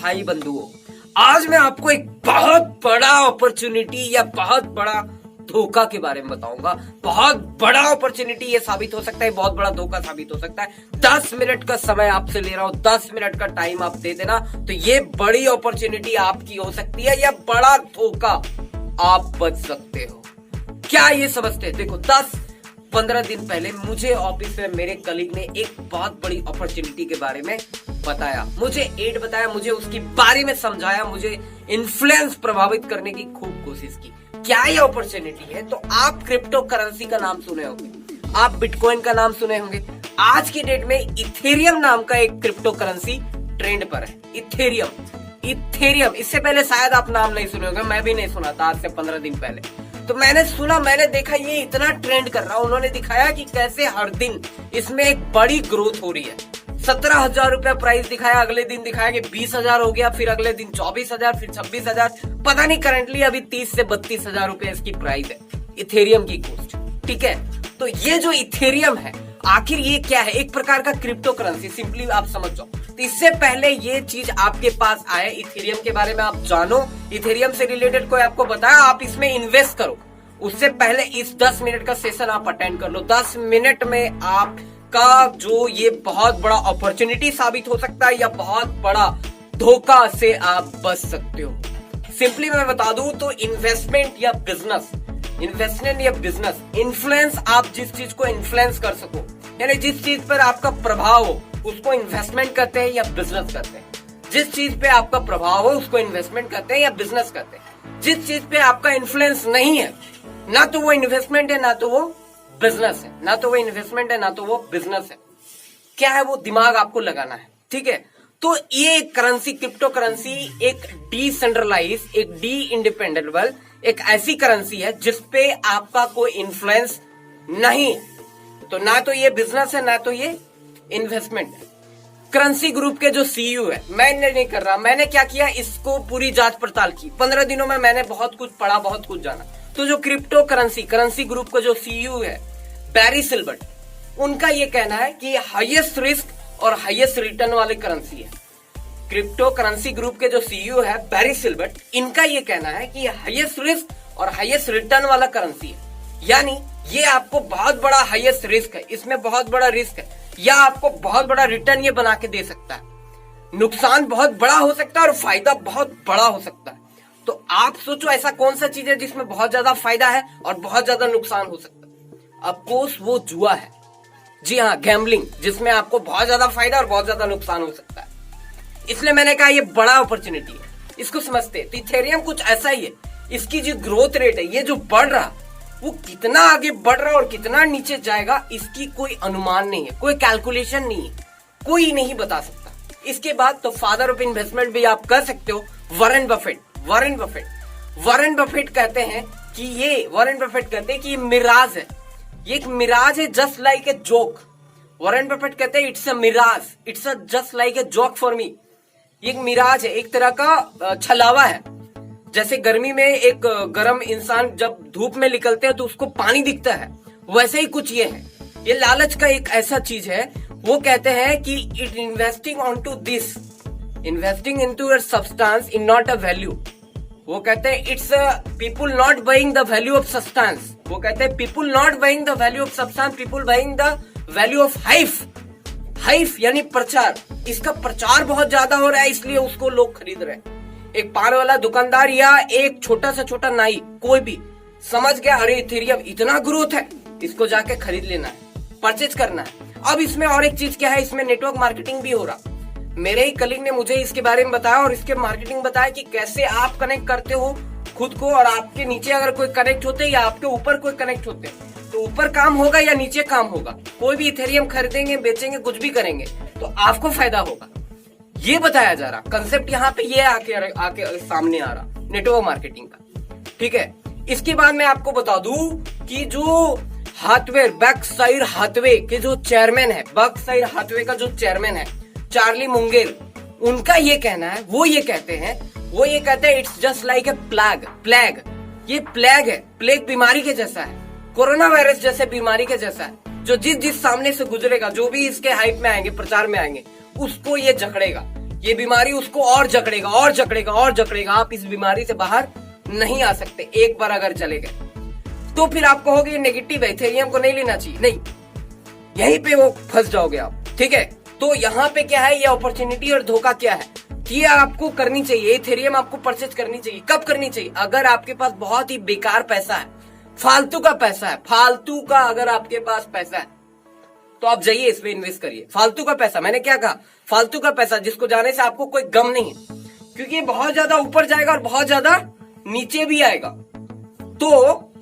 भाई बंधुओं, आज मैं आपको एक बहुत बड़ा अपॉर्चुनिटी या बहुत बड़ा धोखा के बारे में बताऊंगा। बहुत बड़ा अपॉर्चुनिटी ये साबित हो सकता है, बहुत बड़ा धोखा साबित हो सकता है। 10 मिनट का समय आपसे ले रहा हूं, 10 मिनट का टाइम आप दे देना तो ये बड़ी अपॉर्चुनिटी आपकी हो सकती है या बड़ा धोखा आप बच सकते हो। क्या ये समझते हैं? देखो 10-15 दिन पहले मुझे ऑफिस में मेरे कलीग ने एक बहुत बड़ी अपॉर्चुनिटी के बारे में बताया, मुझे एड बताया, मुझे उसके बारे में समझाया, मुझे इन्फ्लुएंस प्रभावित करने की खूब कोशिश की। क्या ये अपॉर्चुनिटी है? तो आप क्रिप्टो करेंसी का नाम सुने होंगे, आप बिटकॉइन का नाम सुने होंगे। आज की डेट में इथेरियम नाम का एक क्रिप्टो करेंसी ट्रेंड पर है। इथेरियम इससे पहले शायद आप नाम नहीं सुने होंगे, मैं भी नहीं सुना था आज से 15 दिन पहले। तो मैंने सुना, मैंने देखा ये इतना ट्रेंड कर रहा। उन्होंने दिखाया कि कैसे हर दिन इसमें एक बड़ी ग्रोथ हो रही है। 17,000 रुपया प्राइस दिखाया, अगले दिन दिखाया कि 20,000 हो गया, फिर अगले दिन 24,000, फिर 26,000, पता नहीं। करंटली अभी 30 से 32,000 रुपए इसकी प्राइस है इथेरियम की कॉस्ट। ठीक है, तो ये जो इथेरियम है आखिर ये क्या है? एक प्रकार का क्रिप्टो करेंसी, सिंपली आप समझ जाओ। तो इससे पहले ये चीज आपके पास आए, इथेरियम के बारे में आप जानो, इथेरियम से रिलेटेड कोई आपको बताया, आप इसमें इन्वेस्ट करो, उससे पहले इस 10 मिनट का सेशन आप अटेंड कर लो। 10 मिनट में आपका जो ये बहुत बड़ा अपॉर्चुनिटी साबित हो सकता है या बहुत बड़ा धोखा से आप बच सकते हो। सिंपली मैं बता दूं तो इन्वेस्टमेंट या बिजनेस, इन्फ्लुएंस, आप जिस चीज को इन्फ्लुएंस कर सको, यानी जिस चीज पर आपका प्रभाव हो उसको इन्वेस्टमेंट करते हैं या बिजनेस करते हैं। जिस चीज पे आपका प्रभाव हो उसको इन्वेस्टमेंट करते हैं या बिजनेस करते हैं। जिस चीज पे आपका इन्फ्लुएंस नहीं है, ना तो वो इन्वेस्टमेंट है ना तो वो बिजनेस है, ना तो वो इन्वेस्टमेंट है ना तो वो बिजनेस है। क्या है वो? दिमाग आपको लगाना है। ठीक है, तो ये करेंसी, क्रिप्टो करेंसी एक डिसेंट्रलाइज, एक डी इंडिपेंडेबल, एक ऐसी करेंसी है जिसपे आपका कोई इन्फ्लुएंस नहीं। तो ना तो ये बिजनेस है ना तो ये इन्वेस्टमेंट है। करेंसी ग्रुप के जो सीईओ है, मैंने नहीं कर रहा, मैंने क्या किया, इसको पूरी जांच पड़ताल की। 15 दिनों में मैंने बहुत कुछ पढ़ा, बहुत कुछ जाना। तो जो क्रिप्टो करेंसी ग्रुप का जो सीईओ है बैरी सिल्बर्ट, उनका ये कहना है कि हाईएस्ट रिस्क और हाईएस्ट रिटर्न वाली करेंसी है। क्रिप्टो करेंसी ग्रुप के जो सीईओ है बैरी सिल्बर्ट, इनका ये कहना है कि हाईएस्ट रिस्क और हाईएस्ट रिटर्न वाला करेंसी है। यानी ये आपको बहुत बड़ा हाईएस्ट रिस्क है, इसमें बहुत बड़ा रिस्क है, या आपको बहुत बड़ा रिटर्न ये बना के दे सकता है। नुकसान बहुत बड़ा हो सकता है और फायदा बहुत बड़ा हो सकता है। तो आप सोचो ऐसा कौन सा चीज है जिसमें बहुत ज्यादा फायदा है और बहुत ज्यादा नुकसान हो सकता है? ऑफकोर्स वो जुआ है। जी हाँ, गैम्बलिंग, जिसमें आपको बहुत ज्यादा फायदा और बहुत ज्यादा नुकसान हो सकता है। इसलिए मैंने कहा ये बड़ा अपॉर्चुनिटी है, इसको समझते हैं। तो इथेरियम कुछ ऐसा ही है। इसकी जो ग्रोथ रेट है, ये जो बढ़ रहा, वो कितना आगे बढ़ रहा और कितना नीचे जाएगा इसकी कोई अनुमान नहीं है, कोई कैलकुलेशन नहीं है, कोई नहीं बता सकता। इसके बाद तो फादर ऑफ इन्वेस्टमेंट भी आप कर सकते हो, वॉरेन बफेट कहते हैं कि ये मिराज है, ये एक मिराज है, just like a joke. Warren Buffett कहते हैं it's a mirage, it's a just like a joke for me. ये एक मिराज है, एक तरह का छलावा है। जैसे गर्मी में एक गर्म इंसान जब धूप में निकलते हैं तो उसको पानी दिखता है, वैसे ही कुछ ये है। ये लालच का एक ऐसा चीज है। वो कहते हैं कि it investing on to this, investing into a substance in not a value. वो कहते हैं it's people not buying the value of substance. वो कहते हैं people not buying the value of substance, people buying the value of hype यानी प्रचार। इसका प्रचार बहुत ज्यादा हो रहा है इसलिए उसको लोग खरीद रहे हैं। एक पान वाला दुकानदार या एक छोटा से छोटा नाई, कोई भी समझ गया अरे इथेरियम इतना ग्रोथ है, इसको जाके खरीद लेना है, परचेज करना है। अब इसमें और एक चीज क्या है, इसमें नेटवर्क मार्केटिंग भी हो रहा। मेरे ही कलीग ने मुझे इसके बारे में बताया और इसके मार्केटिंग बताया कि कैसे आप कनेक्ट करते हो खुद को, और आपके नीचे अगर कोई कनेक्ट होते हैं या आपके ऊपर कोई कनेक्ट होते हैं तो ऊपर काम होगा या नीचे काम होगा। कोई भी इथेरियम खरीदेंगे, बेचेंगे, कुछ भी करेंगे तो आपको फायदा होगा। ये बताया जा रहा कंसेप्ट, यहाँ पे ये आके सामने आ रहा नेटवर्क मार्केटिंग का। ठीक है, इसके बाद मैं आपको बता दूं कि जो बर्कशायर हाथवे के जो चेयरमैन है, बर्कशायर हाथवे का जो चेयरमैन है चार्ली मुंगेर, उनका ये कहना है, वो ये कहते हैं it's just like A plague. ये प्लेग है, प्लेग बीमारी के जैसा है, कोरोना वायरस जैसे बीमारी के जैसा है, जो जिस सामने से गुजरेगा, जो भी इसके हाइप में आएंगे, प्रचार में आएंगे, उसको ये जकड़ेगा। ये बीमारी उसको और जकड़ेगा और जकड़ेगा और जकड़ेगा। आप इस बीमारी से बाहर नहीं आ सकते एक बार अगर चले गए तो। फिर आप कहोगे ये नेगेटिव है, इथेरियम को नहीं लेना चाहिए, नहीं, यहीं पे वो फंस जाओगे आप, ठीक है। तो यहाँ पे क्या है, ये अपॉर्चुनिटी और धोखा क्या है कि आपको करनी चाहिए, इथेरियम आपको परचेज करनी चाहिए। कब करनी चाहिए? अगर आपके पास बहुत ही बेकार पैसा है, फालतू का पैसा है, फालतू का अगर आपके पास पैसा है तो आप जाइए इसमें इन्वेस्ट करिए। फालतू का पैसा, मैंने क्या कहा, फालतू का पैसा जिसको जाने से आपको कोई गम नहीं है, क्योंकि ये बहुत ज्यादा ऊपर जाएगा और बहुत ज्यादा नीचे भी आएगा। तो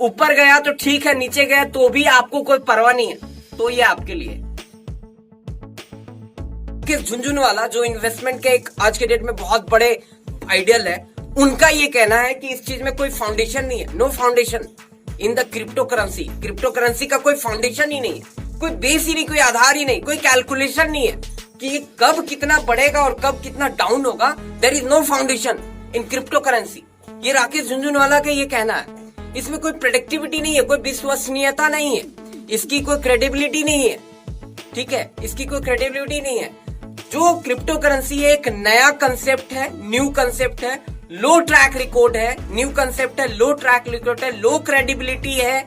ऊपर गया तो ठीक है, नीचे गया तो भी आपको कोई परवाह नहीं है, तो ये आपके लिए। झुनझुनवाला जो इन्वेस्टमेंट के एक आज के डेट में बहुत बड़े आइडियल है, उनका ये कहना है कि इस चीज में कोई फाउंडेशन नहीं है, no foundation in the crypto currency. Crypto currency का कोई फाउंडेशन ही नहीं है, कोई बेस ही नहीं, कोई आधार ही नहीं, कोई कैलकुलेशन नहीं है कि ये कब कितना बढ़ेगा और कब कितना डाउन होगा। There is no foundation in crypto currency. ये राकेश झुनझुनवाला का ये कहना है। इसमें कोई प्रेडिक्टिविटी नहीं है, कोई विश्वसनीयता नहीं है, इसकी कोई क्रेडिबिलिटी नहीं है, ठीक है, इसकी कोई क्रेडिबिलिटी नहीं है। जो क्रिप्टो करेंसी है एक नया कंसेप्ट है, न्यू कंसेप्ट है, लो ट्रैक रिकॉर्ड है, न्यू कंसेप्ट है, लो ट्रैक रिकॉर्ड है, लो क्रेडिबिलिटी है,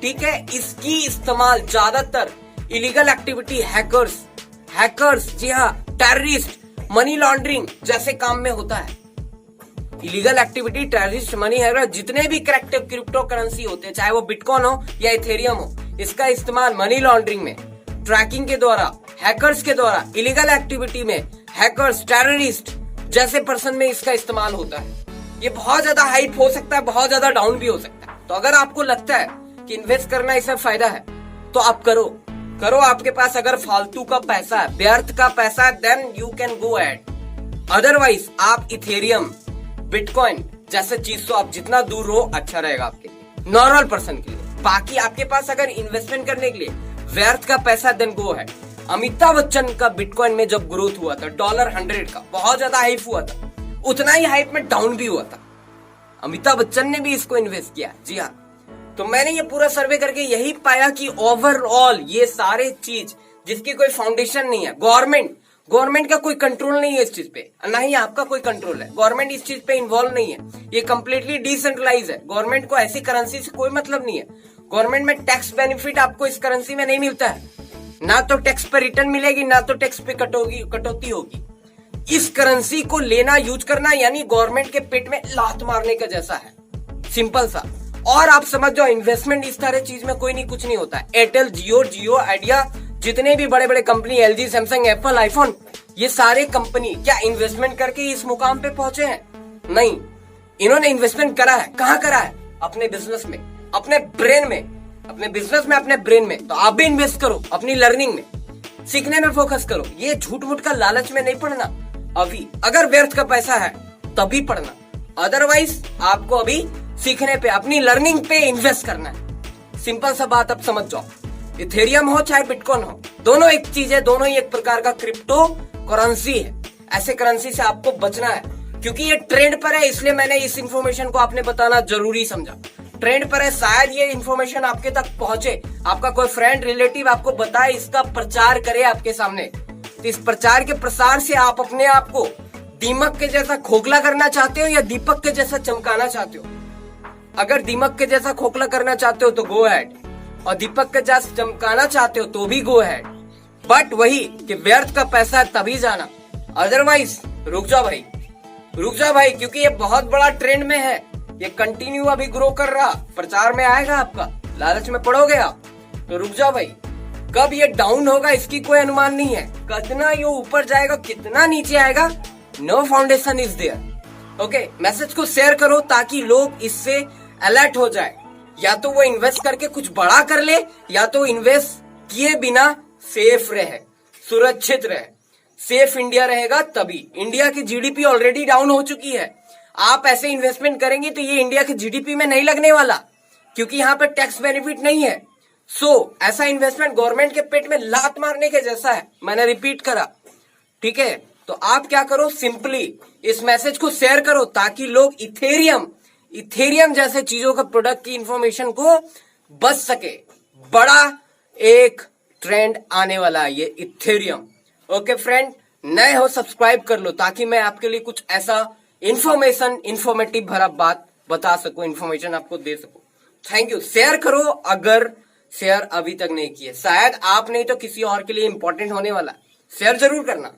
ठीक है। इसकी इस्तेमाल ज्यादातर इलीगल एक्टिविटी, हैकर्स, जी हाँ, टेररिस्ट, मनी लॉन्ड्रिंग जैसे काम में होता है। Illegal activity, terrorist, money hacker, जितने भी क्रिप्टो करेंसी होते हैं, चाहे वो बिटकॉइन हो या इथेरियम हो, इसका इस्तेमाल मनी लॉन्ड्रिंग में, ट्रैकिंग के द्वारा, हैकर्स के द्वारा, इलीगल एक्टिविटी में, हैकर्स, टेररिस्ट जैसे पर्सन में इसका इस्तेमाल होता है। ये बहुत ज्यादा हाइप हो सकता है, बहुत ज्यादा डाउन भी हो सकता है। तो अगर आपको लगता है कि इन्वेस्ट करना इसमें फायदा है तो आप करो। आपके पास अगर फालतू का पैसा है, व्यर्थ का पैसा है, then you can go ahead. Otherwise आप इथेरियम, बिटकॉइन जैसे चीज तो आप जितना दूर हो अच्छा रहेगा आपके लिए, नॉर्मल पर्सन के लिए। बाकी आपके पास अगर इन्वेस्टमेंट करने के लिए व्यर्थ का पैसा, देन गो है। अमिताभ बच्चन का बिटकॉइन में जब ग्रोथ हुआ था $100 का, बहुत ज्यादा हाइप हुआ था, उतना ही हाइप में डाउन भी हुआ था। अमिताभ बच्चन ने भी इसको इन्वेस्ट किया, जी हाँ। तो मैंने ये पूरा सर्वे करके यही पाया कि ओवरऑल ये सारे चीज जिसकी कोई फाउंडेशन नहीं है, गवर्नमेंट का कोई कंट्रोल नहीं है इस चीज पे, ना ही आपका कोई कंट्रोल है। गवर्नमेंट इस चीज पे इन्वॉल्व नहीं है, ये कम्प्लीटली डिसेंट्रलाइज है। गवर्नमेंट को ऐसी करेंसी से कोई मतलब नहीं है। गवर्नमेंट में टैक्स बेनिफिट आपको इस करेंसी में नहीं मिलता है, ना तो टैक्स पे रिटर्न मिलेगी, ना तो टैक्स पे कटौती होगी। इस करेंसी को लेना, यूज करना यानी गवर्नमेंट के पेट में लात मारने का जैसा है, सिंपल सा। और आप समझ जाओ इन्वेस्टमेंट इस तरह चीज में कोई नहीं, कुछ नहीं होता है। एयरटेल, जियो, आइडिया, जितने भी बड़े बड़े company, LG, Samsung, Apple, iPhone, ये सारे कंपनी क्या इन्वेस्टमेंट करके इस मुकाम पे पहुंचे हैं? नहीं, इन्होंने इन्वेस्टमेंट करा है। कहाँ करा है? अपने बिजनेस में, अपने ब्रेन में, अपने बिजनेस में, अपने ब्रेन में। तो आप भी इन्वेस्ट करो अपनी लर्निंग में, सीखने में फोकस करो। ये झूठ मूठ का लालच में नहीं पड़ना। अभी अगर व्यर्थ का पैसा है तभी पढ़ना, अदरवाइज आपको अभी सीखने पे, अपनी लर्निंग पे इन्वेस्ट करना है। सिंपल सा बात अब समझ जाओ। इथेरियम हो चाहे बिटकॉइन हो, दोनों एक चीज है, दोनों ही एक प्रकार का क्रिप्टो करेंसी है। ऐसे करेंसी से आपको बचना है, क्योंकि ये ट्रेंड पर है, इसलिए मैंने इस इंफॉर्मेशन को आपने बताना जरूरी समझा। ट्रेंड पर है, शायद ये इंफॉर्मेशन आपके तक पहुंचे, आपका कोई फ्रेंड, रिलेटिव आपको बताए, इसका प्रचार करे आपके सामने। तो इस प्रचार के प्रसार से आप अपने आप को दीमक के जैसा खोखला करना चाहते हो या दीपक के जैसा चमकाना चाहते हो? अगर दीमक के जैसा खोखला करना चाहते हो तो गो अहेड, और दीपक के जैसा चमकाना चाहते हो तो भी गो अहेड। बट वही कि व्यर्थ का पैसा है तभी जाना, अदरवाइज रुक जाओ भाई, क्योंकि ये बहुत बड़ा ट्रेंड में है, ये कंटिन्यू अभी ग्रो कर रहा, प्रचार में आएगा आपका, लालच में पड़ोगे आप, तो रुक जाओ भाई। कब ये डाउन होगा इसकी कोई अनुमान नहीं है, कितना ये ऊपर जाएगा, कितना नीचे आएगा, no foundation is there. Okay, message को शेयर करो ताकि लोग इससे अलर्ट हो जाए। या तो वो इन्वेस्ट करके कुछ बड़ा कर ले, या तो इन्वेस्ट किए बिना सेफ रहे, सुरक्षित रहे। सेफ इंडिया रहेगा तभी। इंडिया की जीडीपी ऑलरेडी डाउन हो चुकी है, आप ऐसे इन्वेस्टमेंट करेंगे तो ये इंडिया की जीडीपी में नहीं लगने वाला, क्योंकि यहाँ पे टैक्स बेनिफिट नहीं है। ऐसा इन्वेस्टमेंट गवर्नमेंट के पेट में लात मारने के जैसा है, मैंने रिपीट करा, ठीक है। तो आप क्या करो, सिंपली इस मैसेज को शेयर करो ताकि लोग इथेरियम जैसे चीजों का प्रोडक्ट की इंफॉर्मेशन को बच सके। बड़ा एक ट्रेंड आने वाला है ये इथेरियम। ओके फ्रेंड, नए हो सब्सक्राइब कर लो, ताकि मैं आपके लिए कुछ ऐसा इंफॉर्मेटिव भरा बात बता सकूं, इंफॉर्मेशन आपको दे सकूं। Thank you. शेयर करो अगर शेयर अभी तक नहीं किए, शायद आप नहीं तो किसी और के लिए इंपॉर्टेंट होने वाला। शेयर जरूर करना।